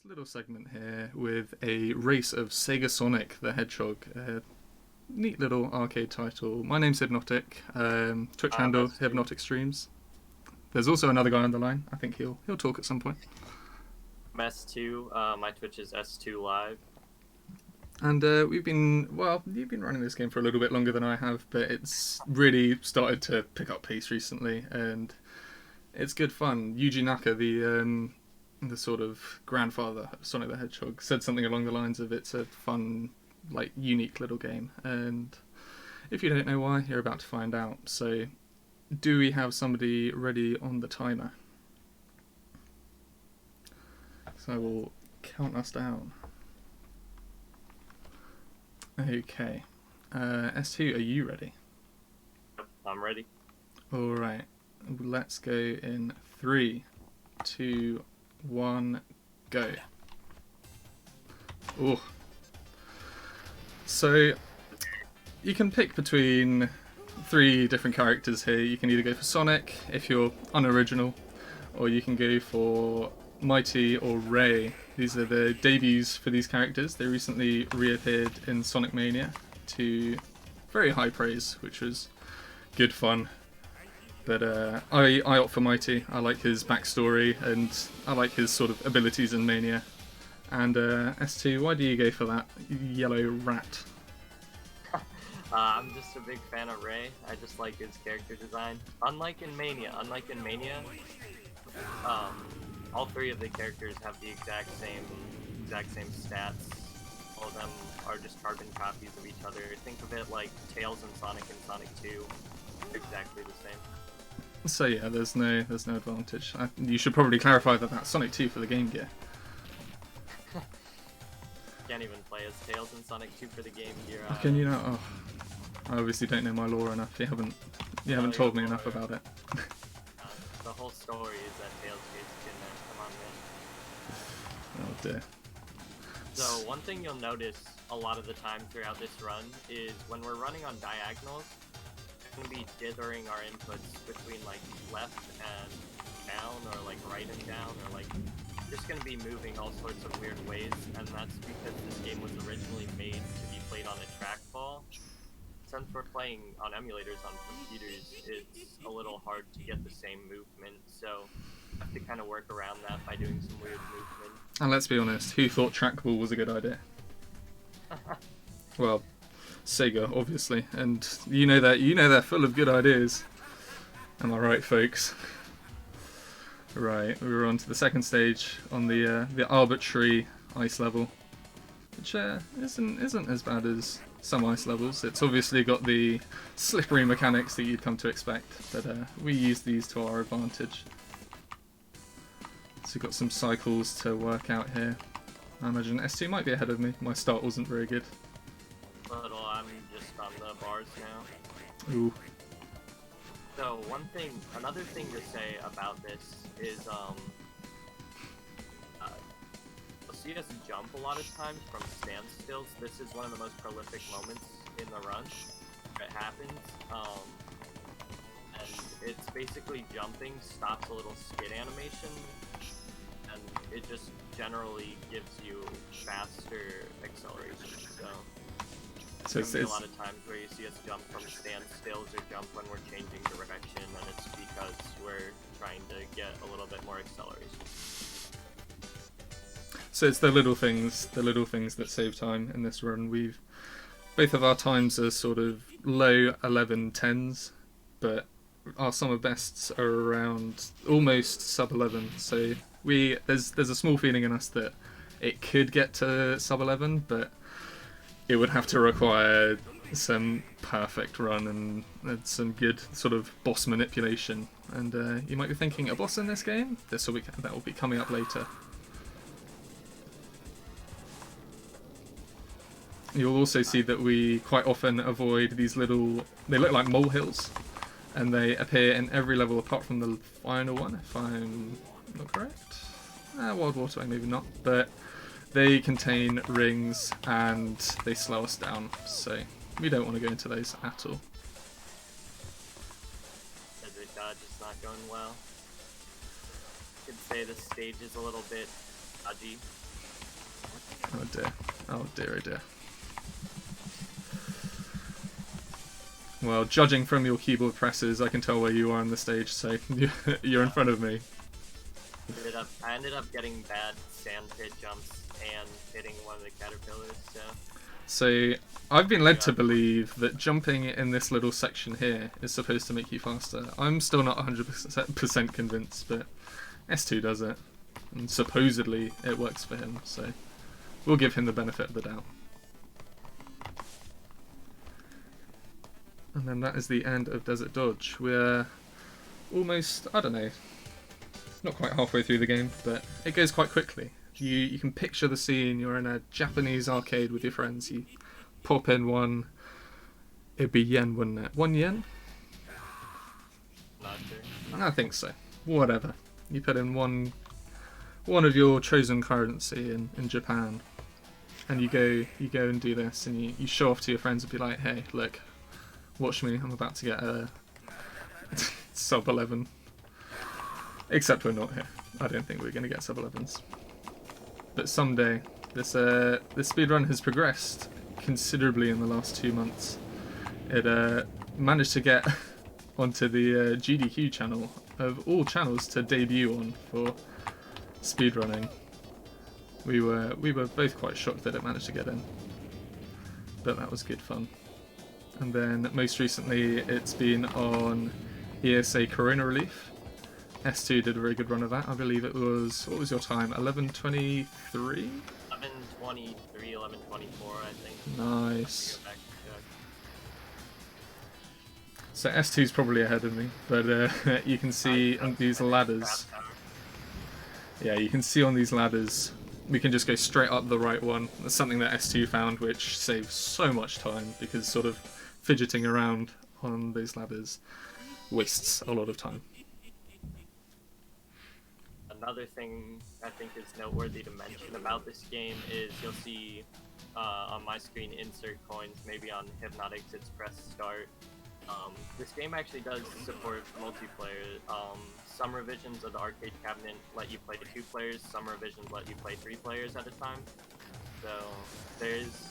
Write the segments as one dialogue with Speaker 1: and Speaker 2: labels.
Speaker 1: little segment here with a race of SegaSonic the Hedgehog. Neat little arcade title. My name's Hypnotic. Twitch handle hibnoticstreams. There's also another guy on the line. I think he'll talk at some point.
Speaker 2: I'm S2. My Twitch is stwolive.
Speaker 1: And you've been running this game for a little bit longer than I have, but it's really started to pick up pace recently, and it's good fun. Yuji Naka, the sort of grandfather of Sonic the Hedgehog, said something along the lines of it's a fun, like, unique little game, and if you don't know why, you're about to find out. So, do we have somebody ready on the timer? So I will count us down. Okay. S2, are you ready?
Speaker 2: I'm ready.
Speaker 1: Alright. Let's go in 3, 2, 1, go. Oh. So, you can pick between 3 different characters here. You can either go for Sonic, if you're unoriginal, or you can go for Mighty or Ray. These are the debuts for these characters. They recently reappeared in Sonic Mania to very high praise, which was good fun. But I opt for Mighty. I like his backstory and I like his sort of abilities in Mania. And S2, why do you go for that yellow rat?
Speaker 2: I'm just a big fan of Ray. I just like his character design. Unlike in Mania, all 3 of the characters have the exact same stats. All of them are just carbon copies of each other. Think of it like Tails and Sonic 2. They're exactly the same.
Speaker 1: So yeah, there's no advantage. You should probably clarify that that's Sonic 2 for the Game Gear.
Speaker 2: Can't even play as Tails and Sonic 2 for the Game Gear.
Speaker 1: Can you not? Oh, I obviously don't know my lore enough. You haven't told me enough about it.
Speaker 2: The whole story is that Tails gets kidnapped. Come on, man.
Speaker 1: Oh dear.
Speaker 2: So one thing you'll notice a lot of the time throughout this run is when we're running on diagonals, we're going to be dithering our inputs between like left and down, or like right and down, or like just going to be moving all sorts of weird ways, and that's because this game was originally made to be played on a trackball. Since we're playing on emulators on computers, it's a little hard to get the same movement, so I have to kind of work around that by doing some weird movement.
Speaker 1: And let's be honest, who thought trackball was a good idea? Well, Sega, obviously, and you know they're full of good ideas. Am I right, folks? Right, we were on to the second stage on the Arbitrary Ice level, which isn't as bad as some ice levels. It's obviously got the slippery mechanics that you'd come to expect, but we use these to our advantage. So we've got some cycles to work out here. I imagine S2 might be ahead of me. My start wasn't very good.
Speaker 2: I'm just on the bars now.
Speaker 1: Ooh.
Speaker 2: So another thing to say about this is, you'll see us jump a lot of times from standstills. This is one of the most prolific moments in the run. It happens, and it's basically jumping stops a little skid animation, and it just generally gives you faster acceleration. So there's a lot of times where you see us jump from standstills or jump when we're changing direction, and it's because we're trying to get a little bit more acceleration.
Speaker 1: So it's the little things that save time in this run. Both of our times are sort of low 11:10s, but our summer bests are around almost sub 11. So there's a small feeling in us that it could get to sub 11, but it would have to require some perfect run and some good sort of boss manipulation. And you might be thinking, a boss in this game? That will be coming up later. You'll also see that we quite often avoid these they look like molehills, and they appear in every level apart from the final one, if I'm not correct. Wild Waterway, maybe not, but they contain rings and they slow us down, so we don't want to go into those at all.
Speaker 2: Desert dodge is not going well. You could say the stage is a little bit dodgy.
Speaker 1: Oh dear. Oh dear, oh dear. Well, judging from your keyboard presses, I can tell where you are on the stage, so you're in front of me.
Speaker 2: I ended up getting bad sand pit jumps and hitting one of the caterpillars, so...
Speaker 1: So, I've been led to believe that jumping in this little section here is supposed to make you faster. I'm still not 100% convinced, but S2 does it. And supposedly it works for him, so we'll give him the benefit of the doubt. And then that is the end of Desert Dodge. We're almost, I don't know, not quite halfway through the game, but it goes quite quickly. You can picture the scene, you're in a Japanese arcade with your friends, you pop in one, it'd be yen, wouldn't it? 1 yen?
Speaker 2: Not sure.
Speaker 1: I think so. Whatever. You put in one of your chosen currency in Japan, and you go and do this, and you show off to your friends and be like, hey, look, watch me, I'm about to get a sub 11. Except we're not here. I don't think we're going to get sub 11s. But someday, this speedrun has progressed considerably in the last 2 months. It managed to get onto the GDQ channel of all channels to debut on for speedrunning. We were both quite shocked that it managed to get in. But that was good fun. And then most recently it's been on ESA Corona Relief. S2 did a very good run of that. I believe it was, what was your time? 11:23?
Speaker 2: 11:23, 11:24, I think.
Speaker 1: Nice. So S2's probably ahead of me, but you can see on these ladders. Yeah, you can see on these ladders, we can just go straight up the right one. That's something that S2 found, which saves so much time, because sort of fidgeting around on those ladders wastes a lot of time.
Speaker 2: Another thing I think is noteworthy to mention about this game is you'll see on my screen insert coins, maybe on Hypnotics it's press start. This game actually does support multiplayer. Some revisions of the arcade cabinet let you play 2 players, some revisions let you play 3 players at a time. So there's,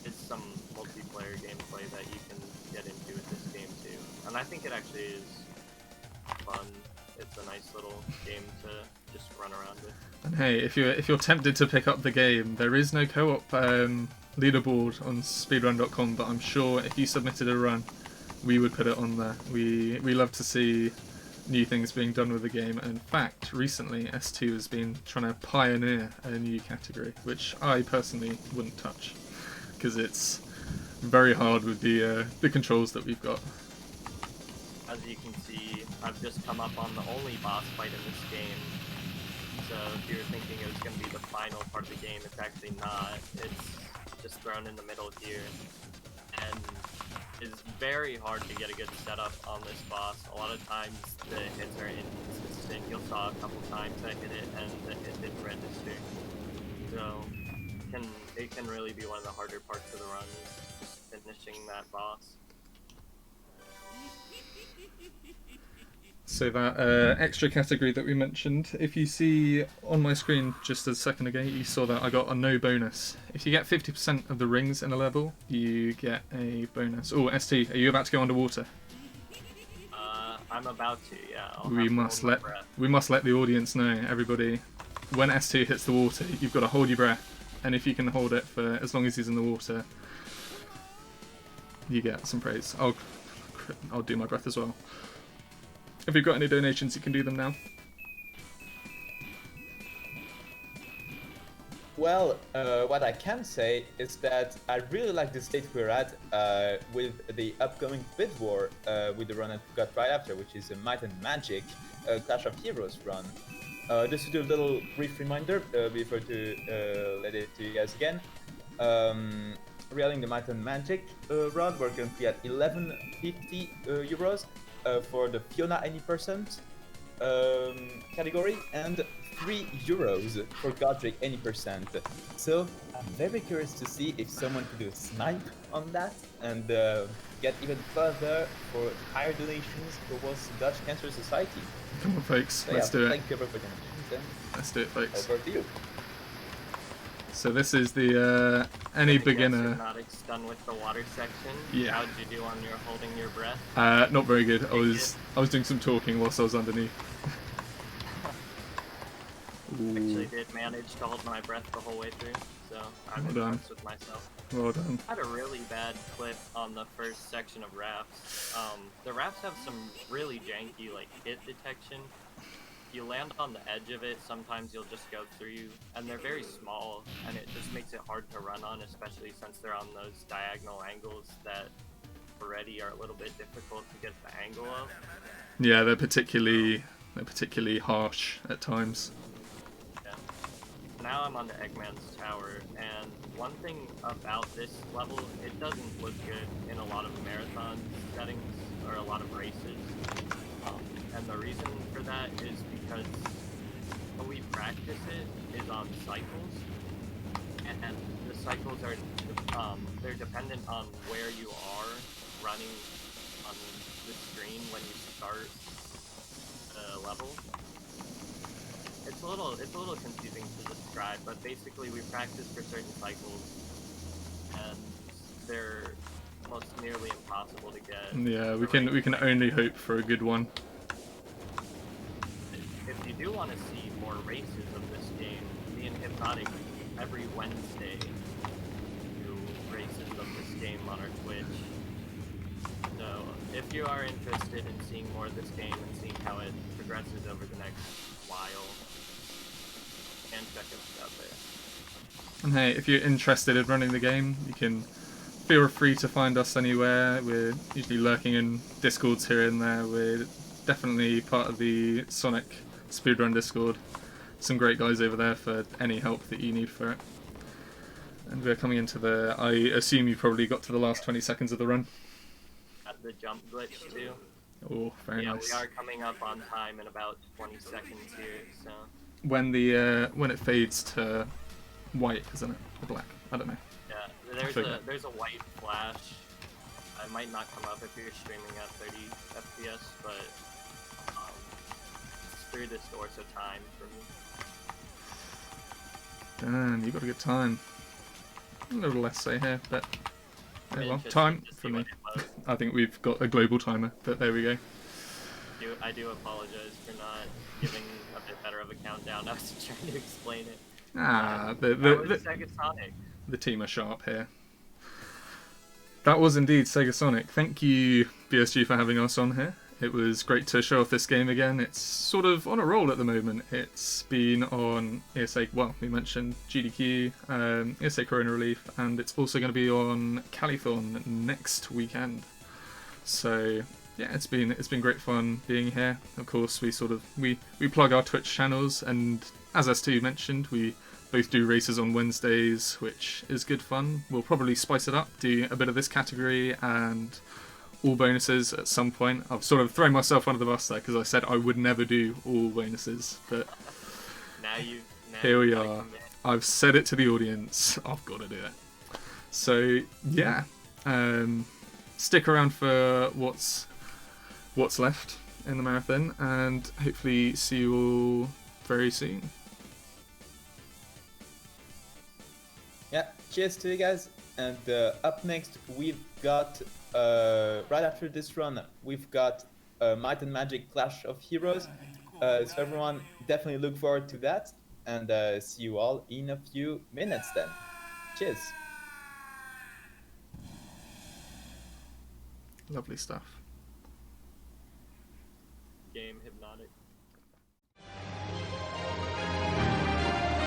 Speaker 2: there's some multiplayer gameplay that you can get into with this game too. And I think it actually is fun. It's a nice little game to just run around with.
Speaker 1: And hey, if you're tempted to pick up the game, there is no co-op leaderboard on speedrun.com, but I'm sure if you submitted a run, we would put it on there. We love to see new things being done with the game, and in fact, recently S2 has been trying to pioneer a new category, which I personally wouldn't touch, because it's very hard with the controls that we've got.
Speaker 2: As you can see, I've just come up on the only boss fight in this game. So if you're thinking it was going to be the final part of the game, it's actually not. It's just thrown in the middle here. And it's very hard to get a good setup on this boss. A lot of times the hits are inconsistent. You'll saw a couple times I hit it and the hit didn't register. So it can really be one of the harder parts of the run, is just finishing that boss.
Speaker 1: So that extra category that we mentioned, if you see on my screen just a second ago, you saw that I got a no bonus. If you get 50% of the rings in a level, you get a bonus. Oh, ST, are you about to go underwater?
Speaker 2: I'm about to, yeah.
Speaker 1: We must let the audience know, everybody, when S2 hits the water, you've got to hold your breath, and if you can hold it for as long as he's in the water, you get some praise. I'll do my breath as well. If you've got any donations, you can do them now.
Speaker 3: Well, what I can say is that I really like the state we're at with the upcoming bid war with the run that we got right after, which is a Might and Magic Clash of Heroes run. Just to do a little brief reminder before to let it to you guys again. Regarding the Might and Magic run, we're currently at 1150 euros for the Fiona any percent category, and 3 euros for Godric any percent. So I'm very curious to see if someone could do a snipe on that and get even further for higher donations towards the Dutch Cancer Society.
Speaker 1: Come on, folks,
Speaker 3: So
Speaker 1: let's do it.
Speaker 3: Thank you for donations.
Speaker 1: Let's do it, folks.
Speaker 3: Over to you.
Speaker 1: So this is the any
Speaker 2: I guess
Speaker 1: beginner.
Speaker 2: Hibnotic's done with the water section.
Speaker 1: Yeah.
Speaker 2: How'd you do on your holding your breath?
Speaker 1: Not very good. I was doing some talking whilst I was underneath.
Speaker 2: Actually
Speaker 1: Ooh,
Speaker 2: did manage to hold my breath the whole way through, so I'm
Speaker 1: Well done.
Speaker 2: impressed with myself.
Speaker 1: well done.
Speaker 2: I had a really bad clip on the first section of rafts. The rafts have some really janky like hit detection. You land on the edge of it, sometimes you'll just go through, and they're very small, and it just makes it hard to run on, especially since they're on those diagonal angles that already are a little bit difficult to get the angle of.
Speaker 1: Yeah, they're particularly harsh at times.
Speaker 2: Yeah. Now I'm on the Eggman's Tower, and one thing about this level, it doesn't look good in a lot of marathon settings, or a lot of races. And the reason for that is because when we practice it is on cycles, and the cycles are they're dependent on where you are running on the screen when you start the level. It's a little confusing to describe, but basically we practice for certain cycles, and they're almost nearly impossible to get.
Speaker 1: Yeah, we
Speaker 2: the
Speaker 1: can
Speaker 2: right
Speaker 1: only hope for a good one.
Speaker 2: If you do want to see more races of this game, me and Hypnotic every Wednesday do races of this game on our Twitch. So if you are interested in seeing more of this game and seeing how it progresses over the next while, and check us out there.
Speaker 1: And hey, if you're interested in running the game, you can feel free to find us anywhere. We're usually lurking in Discords here and there. We're definitely part of the Sonic Speedrun Discord. Some great guys over there for any help that you need for it. And we're coming into the... I assume you probably got to the last 20 seconds of the run.
Speaker 2: At the jump glitch too.
Speaker 1: Oh, very
Speaker 2: Yeah,
Speaker 1: nice.
Speaker 2: we are coming up on time in about 20 seconds here, so...
Speaker 1: When it fades to white, isn't it? Or black? I don't know.
Speaker 2: Yeah, there's a white flash. It might not come up if you're streaming at 30 FPS, but it's through this door, so time for me.
Speaker 1: Damn, you got a good time. A little less say here, but
Speaker 2: I'm
Speaker 1: well,
Speaker 2: interested
Speaker 1: time
Speaker 2: to see
Speaker 1: for
Speaker 2: what
Speaker 1: me.
Speaker 2: it was.
Speaker 1: I think we've got a global timer, but there we go.
Speaker 2: I do apologize for not giving a bit better of a countdown. I was trying to explain it.
Speaker 1: That
Speaker 2: was SegaSonic.
Speaker 1: the team are sharp here. That was indeed SegaSonic. Thank you, BSG, for having us on here. It was great to show off this game again. It's sort of on a roll at the moment. It's been on ESA, well, we mentioned GDQ, ESA Corona Relief, and it's also going to be on Calithon next weekend. So yeah, it's been great fun being here. Of course, we plug our Twitch channels, and as S2 mentioned, we both do races on Wednesdays, which is good fun. We'll probably spice it up, do a bit of this category and all bonuses at some point. I've sort of thrown myself under the bus there because I said I would never do all bonuses, but here we are. I've said it to the audience. I've got to do it. So yeah, stick around for what's left in the marathon, and hopefully see you all very soon.
Speaker 3: Yeah, cheers to you guys. And up next, we've got, right after this run, we've got Might and Magic Clash of Heroes. So everyone, definitely look forward to that. And see you all in a few minutes then. Cheers.
Speaker 1: Lovely stuff.
Speaker 2: Game Hypnotic.